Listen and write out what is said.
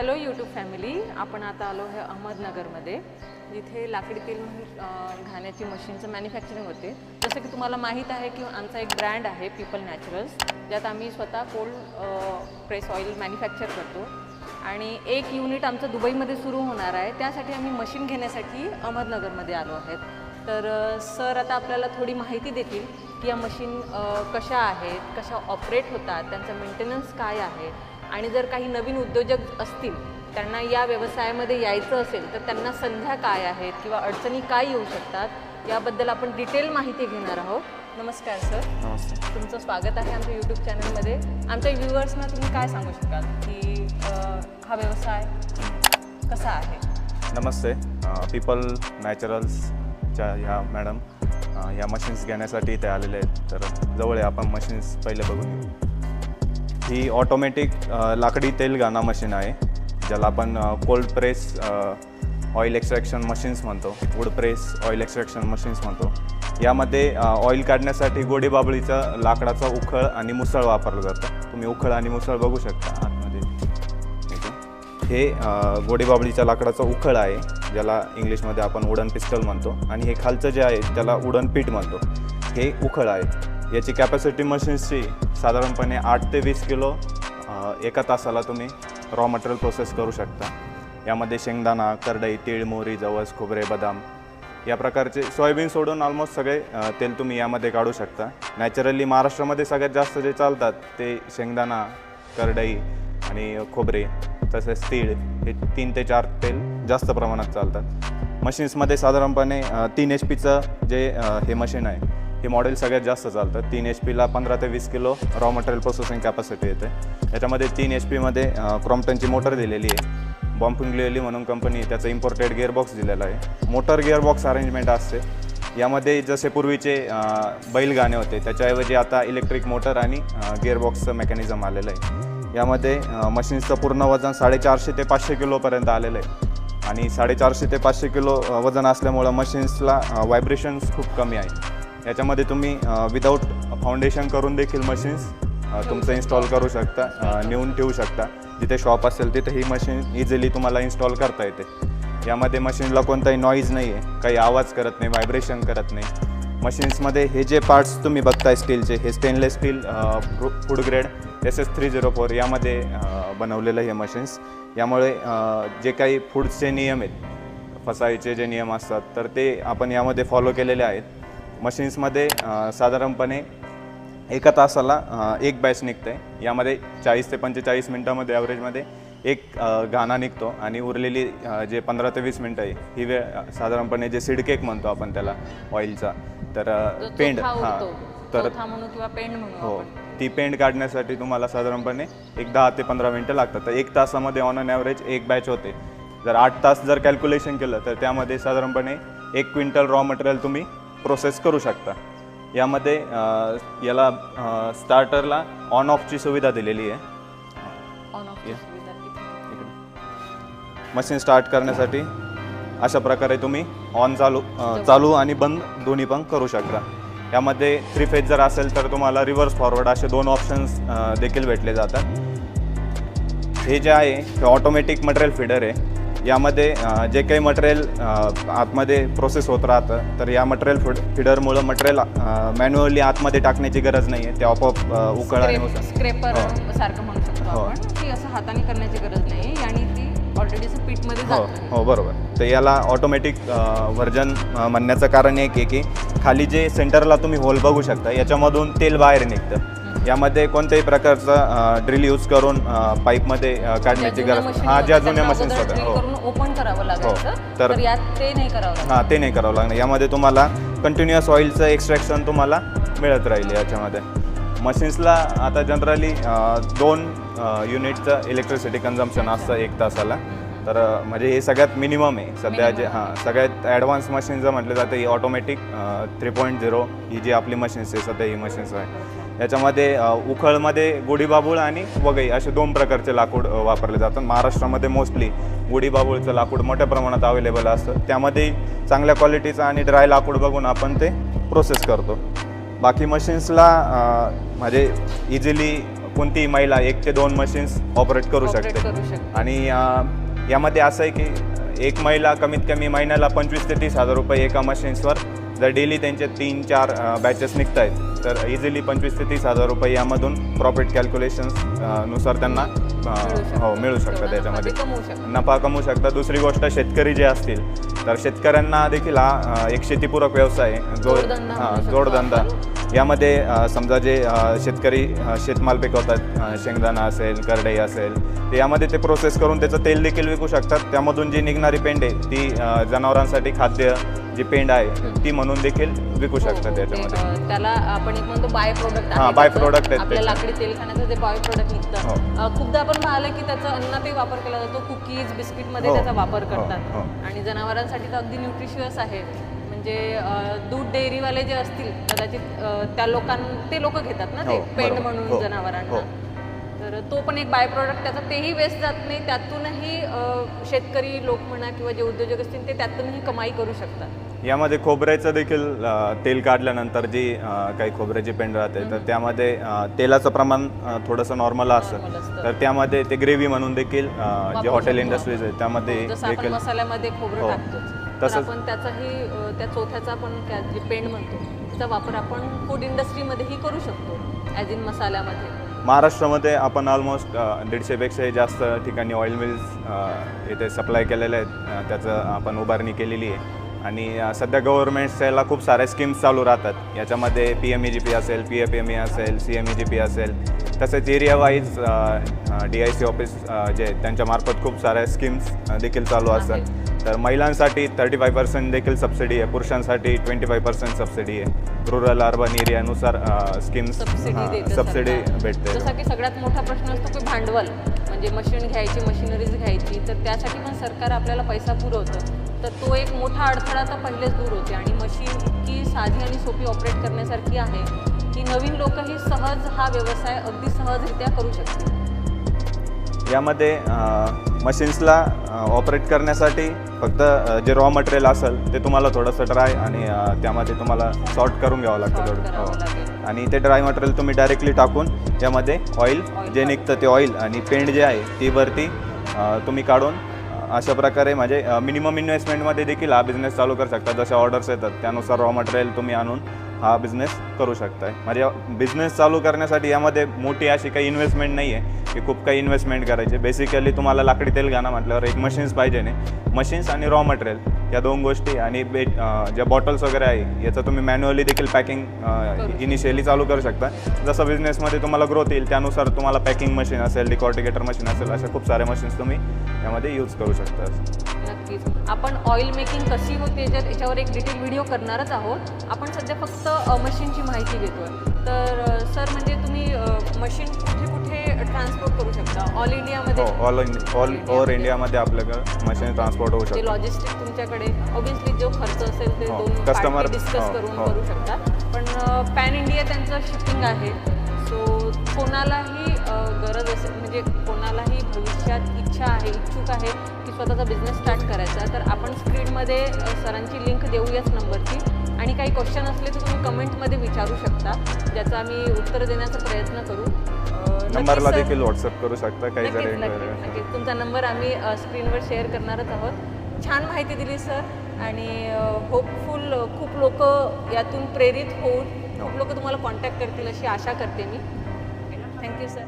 Hello YouTube family, आपण आता आलो आहे अहमदनगरमध्ये, जिथे लाकडी तेल घाण्याची मशीनचं मॅन्युफॅक्चरिंग होते. जसं की तुम्हाला माहीत आहे की आमचा एक ब्रँड आहे पीपल नॅचरल्स, ज्यात आम्ही स्वतः कोल्ड प्रेस ऑइल मॅन्युफॅक्चर करतो आणि एक युनिट आमचं दुबईमध्ये सुरू होणार आहे. त्यासाठी आम्ही मशीन घेण्यासाठी अहमदनगरमध्ये आलो आहेत. तर सर आता आपल्याला थोडी माहिती देतील की या मशीन कशा आहेत, कशा ऑपरेट होतात, त्यांचा मेंटेनन्स काय आहे आणि जर काही नवीन उद्योजक असतील, त्यांना या व्यवसायामध्ये यायचं असेल तर त्यांना संध्या काय आहेत किंवा अडचणी काय येऊ शकतात, याबद्दल आपण डिटेल माहिती घेणार आहोत. नमस्कार सर. नमस्ते. तुमचं स्वागत आहे आमच्या यूट्यूब चॅनलमध्ये. आमच्या व्ह्युअर्सना तुम्ही काय सांगू शकाल की हा व्यवसाय कसा आहे? नमस्ते. पीपल नॅचरल्सच्या ह्या मॅडम या मशीन्स घेण्यासाठी इथे आलेले आहेत. तर जवळ आपण मशीन्स पहिले बघून घेऊ. ही ऑटोमॅटिक लाकडी तेल घाणा मशीन आहे, ज्याला आपण cold press oil extraction machines म्हणतो, wood press oil extraction machines म्हणतो. यामध्ये ऑइल काढण्यासाठी गोडीबाबळीचा लाकडाचा उखळ आणि मुसळ वापरलं जातं. तुम्ही उखळ आणि मुसळ बघू शकता आतमध्ये. हे गोडीबाबळीच्या लाकडाचा उखळ आहे, ज्याला इंग्लिशमध्ये आपण वुडन पिस्टल म्हणतो, आणि हे खालचं जे आहे त्याला वुडन पीठ म्हणतो. हे उखळ आहे. याची कॅपॅसिटी मशीन्सची साधारणपणे 8 ते 20 किलो एका तासाला तुम्ही रॉ मटेरियल प्रोसेस करू शकता. यामध्ये शेंगदाणा, करडई, तीळ, मोहरी, जवस, खोबरे, बदाम या प्रकारचे, सोयाबीन सोडून ऑलमोस्ट सगळे तेल तुम्ही यामध्ये काढू शकता. नॅचरली महाराष्ट्रामध्ये सगळ्यात जास्त जे चालतात ते शेंगदाणा, करडई आणि खोबरे, तसेच तीळ, हे 3 ते 4 तेल जास्त प्रमाणात चालतात. मशीन्समध्ये साधारणपणे 3 HP जे हे मशीन आहे, हे मॉडेल सगळ्यात जास्त चालतं. 3 HPला 15 ते 20 kilo raw material processing capacity येते. याच्यामध्ये 3 HPमध्ये क्रॉम्प्टनची मोटर दिलेली आहे. बॉम्पिंगली म्हणून कंपनी त्याचं इम्पोर्टेड गिअरबॉक्स दिलेला आहे. मोटर गिअरबॉक्स अरेंजमेंट असते. यामध्ये जसे पूर्वीचे बैलगाणे होते, त्याच्याऐवजी आता इलेक्ट्रिक मोटर आणि गिअरबॉक्सचं मेकॅनिझम आलेलं आहे. यामध्ये मशीन्सचं पूर्ण वजन 450 ते 500 किलोपर्यंत आलेलं आहे. आणि 450 ते 500 किलो वजन असल्यामुळं मशीन्सला व्हायब्रेशन्स खूप कमी आहे. याच्यामध्ये तुम्ही विदाऊट फाउंडेशन करून देखील मशीन्स तुमचं इन्स्टॉल करू शकता, नेऊन ठेवू शकता. जिथे शॉप असेल तिथे ही मशीन इझिली तुम्हाला इन्स्टॉल करता येते. यामध्ये मशीनला कोणताही नॉईज नाही आहे, काही आवाज करत नाही, व्हायब्रेशन करत नाही. मशीन्समध्ये हे जे पार्ट्स तुम्ही बघताय स्टीलचे, हे stainless steel food grade SS304 यामध्ये बनवलेलं हे मशीन्स. यामुळे जे काही फूडचे नियम आहेत, फसाईचे जे नियम असतात, तर ते आपण यामध्ये फॉलो केलेले आहेत. मशीन्समध्ये साधारणपणे एका तासाला एक बॅच निघते. यामध्ये 40 ते 45 मिनटामध्ये ॲव्हरेजमध्ये एक घाणा निघतो आणि उरलेली जे 15 ते 20 मिनटं आहे ही वेळ साधारणपणे जे सीड केक म्हणतो आपण त्याला ऑइलचा, तर पेंड तर किंवा पेंड म्हणू हो, ती पेंड काढण्यासाठी तुम्हाला साधारणपणे एक 10 ते 15 मिनटं लागतात. तर एक तासामध्ये ऑन अन ॲव्हरेज एक बॅच होते. जर 8 तास जर कॅल्क्युलेशन केलं तर त्यामध्ये साधारणपणे 1 क्विंटल रॉ मटेरियल तुम्ही प्रोसेस करू शकता. यामध्ये याला स्टार्टरला ऑन ऑफची सुविधा दिलेली आहे. मशीन स्टार्ट करण्यासाठी अशा प्रकारे तुम्ही ऑन चालू आणि बंद दोन्ही पण करू शकता. यामध्ये 3 फेज जर असेल तर तुम्हाला रिव्हर्स फॉरवर्ड असे 2 ऑप्शन्स देखील भेटले जातात. हे जे आहे हे ऑटोमॅटिक मटेरियल फीडर आहे. यामध्ये जे काही मटेरियल आतमध्ये प्रोसेस होत राहतं, तर या मटेरियल फीडरमुळं मटेरियल मॅन्युअली आतमध्ये टाकण्याची गरज नाही आहे. ते आपोआप उकळ आणि स्क्रेपर सारखं म्हणू शकतो आपण, की असं हाताने करण्याची गरज नाही आणि ती ऑलरेडी असं पीठमध्ये जातं. हो बरोबर. तर याला ऑटोमॅटिक व्हर्जन म्हणण्याचं कारण एक आहे की खाली जे सेंटरला तुम्ही होल बघू शकता, याच्यामधून तेल बाहेर निघतं. यामध्ये कोणत्याही प्रकारचा ड्रिल यूज करून पाईपमध्ये काढण्याची गरज, ज्या जुन्या मशीन्स होत्या ओपन करावं लागायचं, तर ते नाही करावं ते नाही करावं लागणार. यामध्ये तुम्हाला कंटिन्युअस ऑइलचं एक्स्ट्रॅक्शन तुम्हाला मिळत राहील. याच्यामध्ये मशीन्सला आता जनरली 2 युनिटचं इलेक्ट्रिसिटी कन्झम्पशन असतं 1 तासाला. तर म्हणजे हे सगळ्यात मिनिमम आहे सध्या. जे सगळ्यात ॲडव्हान्स मशीन जर म्हटलं जातं ही ऑटोमॅटिक 3.0 ही जी आपली मशीन्स आहे सध्या, ही मशीन्स आहे. याच्यामध्ये उखळमध्ये गोडीबाबूळ आणि वगई असे 2 प्रकारचे लाकूड वापरले जातात. महाराष्ट्रामध्ये मोस्टली गोडीबाबूळचं लाकूड मोठ्या प्रमाणात अवेलेबल असतं. त्यामध्ये चांगल्या क्वालिटीचं आणि ड्राय लाकूड बघून आपण ते प्रोसेस करतो. बाकी मशीन्सला म्हणजे इझिली कोणतीही महिला 1 ते 2 मशीन्स ऑपरेट करू Operate शकते. करू शकते. आणि यामध्ये असं आहे की एक महिला कमीत कमी महिन्याला 25,000 ते 30,000 रुपये एका मशीन्सवर, जर डेली त्यांचे 3-4 बॅचेस निघत आहेत तर इझिली 25,000 ते 30,000 रुपये यामधून प्रॉफिट कॅल्क्युलेशन्स नुसार त्यांना मिळू शकतं. त्याच्यामध्ये कमवू शकतो. नफा कमवू शकतात. दुसरी गोष्ट, शेतकरी जे असतील तर शेतकऱ्यांना देखील हा एक शेतीपूरक व्यवसाय आहे, जोडधंदा म्हणू शकतो जोडधंदा. यामध्ये समजा जे शेतकरी शेतमाल पिकवतात, शेंगदाणा असेल, करडई असेल, ते यामध्ये ते प्रोसेस करून त्याचं तेल देखील विकू शकतात. त्यामधून जी निघणारी पेंड आहे ती जनावरांसाठी खाद्य जी पेंड आहे ती म्हणून देखील विकू शकतात त्याच्यामध्ये. त्याला आपण एक म्हणतो बाय प्रोडक्ट. बाय प्रोडक्ट आहेत आपल्या त्याचे. लाकडी तेल खाण्याचं जे बाय प्रोडक्ट निघतं, खूपदा आपण पाहिलं की त्याचा अन्नातही वापर केला जातो. कुकीज, बिस्किटमध्ये त्याचा वापर करतात. आणि जनावरांसाठी तर अगदी न्यूट्रिशियस आहे. म्हणजे दूध डेअरीवाले जे असतील कदाचित ते लोक घेतात ना ते पेंड म्हणून जनावरांना. तर तो पण एक बाय प्रोडक्ट त्याचा, तेही वेस्ट जात नाही. त्यातूनही शेतकरी लोक म्हणा किंवा जे उद्योजक असतील ते त्यातूनही कमाई करू शकतात. यामध्ये खोबऱ्याचं देखील तेल काढल्यानंतर जी काही खोबऱ्याची पेंड राहते तर त्यामध्ये तेलाचं प्रमाण थोडंसं नॉर्मल असतं. तर त्यामध्ये ते ग्रेव्ही म्हणून देखील जे हॉटेल इंडस्ट्रीज आहेत त्यामध्ये जसं आपण देखील मसाल्यामध्ये खोबरं टाकतो तसंच आपण त्याचाही त्या चोथ्याचा पण जे पेंड म्हणतो त्याचा वापर आपण फूड इंडस्ट्रीमध्येही करू शकतो ॲज इन मसाल्यामध्ये. महाराष्ट्रामध्ये आपण ऑलमोस्ट 150पेक्षाही जास्त ठिकाणी ऑइल मिल्स इथे सप्लाय केलेले आहेत. त्याचं आपण उभारणी केलेली आहे. आणि सध्या गव्हर्नमेंट्सच्या याला खूप साऱ्या स्कीम्स चालू राहतात. याच्यामध्ये PMEGP असेल, PFME असेल, CMEGP असेल, तसेच एरिया वाईज DIC ऑफिस जे आहेत त्यांच्यामार्फत खूप साऱ्या स्कीम्स देखील चालू असतात. तर महिलांसाठी 35% देखील सबसिडी आहे, पुरुषांसाठी 25% सबसिडी आहे. रुरल अर्बन एरियानुसार स्कीम्स सबसिडी भेटते. जसा की सगळ्यात मोठा प्रश्न असतो की भांडवल, म्हणजे मशीन घ्यायची, मशिनरीज घ्यायची, तर त्यासाठी पण सरकार आपल्याला पैसा पुरवतं. तर तो एक मोठा अडथळा तर पहिलेच दूर होते. आणि मशीन इतकी साधी आणि सोपी ऑपरेट करण्यासारखी आहे की नवीन लोकही सहज हा व्यवसाय अगदी सहजरित्या करू शकतील. यामध्ये मशीन्सला ऑपरेट करण्यासाठी फक्त जे रॉ मटेरियल असेल ते तुम्हाला थोडंसं ड्राय आणि त्यामध्ये तुम्हाला सॉर्ट करून घ्यावं लागतं थोडं. आणि ते ड्राय मटेरियल तुम्ही डायरेक्टली टाकून यामध्ये ऑइल जे निघतं ते ऑइल आणि पेंड जे आहे ती वरती तुम्ही काढून अशा प्रकारे म्हणजे मिनिमम इन्व्हेस्टमेंटमध्ये देखील हा बिझनेस चालू करू शकता. जसे ऑर्डर्स येतात त्यानुसार रॉ मटेरियल तुम्ही आणून हा बिझनेस करू शकताय. म्हणजे बिझनेस चालू करण्यासाठी यामध्ये मोठी अशी काही इन्व्हेस्टमेंट नाही आहे की खूप काही इन्व्हेस्टमेंट करायची. बेसिकली तुम्हाला लाकडी तेल घाणा म्हटल्यावर एक मशीन्स पाहिजे नाही. मशीन्स आणि रॉ मटेरियल या 2 गोष्टी आणि ज्या बॉटल्स वगैरे आहे याचं तुम्ही मॅन्युअली देखील पॅकिंग इनिशियली चालू करू शकता. जसं बिझनेसमध्ये तुम्हाला ग्रोथ येईल त्यानुसार तुम्हाला पॅकिंग मशीन असेल, डिकॉर्टिकेटर मशीन असेल, अशा खूप साऱ्या मशीन्स तुम्ही यामध्ये यूज करू शकता. नक्कीच. आपण ऑइल मेकिंग कशी होते याच्यावर एक डिटेल व्हिडिओ करणारच आहोत. आपण सध्या फक्त मशीनची माहिती घेतोय. तर सर म्हणजे तुम्ही मशीन कुठे कुठे ट्रान्सपोर्ट करू शकता? ऑल इंडियामध्ये? ऑल ओव्हर इंडियामध्ये आपल्याकडे मशीन ट्रान्सपोर्ट होऊ शकतो. लॉजिस्टिक तुमच्याकडे ऑब्विसली जो खर्च असेल ते दोन कस्टमर डिस्कस करून करू शकता. पण पॅन इंडिया त्यांचं शिपिंग आहे. सो कोणालाही गरज असेल म्हणजे कोणालाही भविष्यात इच्छा आहे, इच्छुक आहे की स्वतःचा बिझनेस स्टार्ट करायचा, तर आपण स्क्रीनमध्ये सरांची लिंक देऊयाच नंबरची. आणि काही क्वेश्चन असले तर तुम्ही कमेंटमध्ये विचारू शकता, ज्याचा आम्ही उत्तर देण्याचा प्रयत्न करू. नंबरला देखील व्हॉट्सअप करू शकता काही जरी. नक्कीच तुमचा नंबर आम्ही स्क्रीनवर शेअर करणारच आहोत. छान माहिती दिली सर. आणि होपफुल खूप लोक यातून प्रेरित होऊन खूप लोक तुम्हाला कॉन्टॅक्ट करतील अशी आशा करते मी. Thank you sir.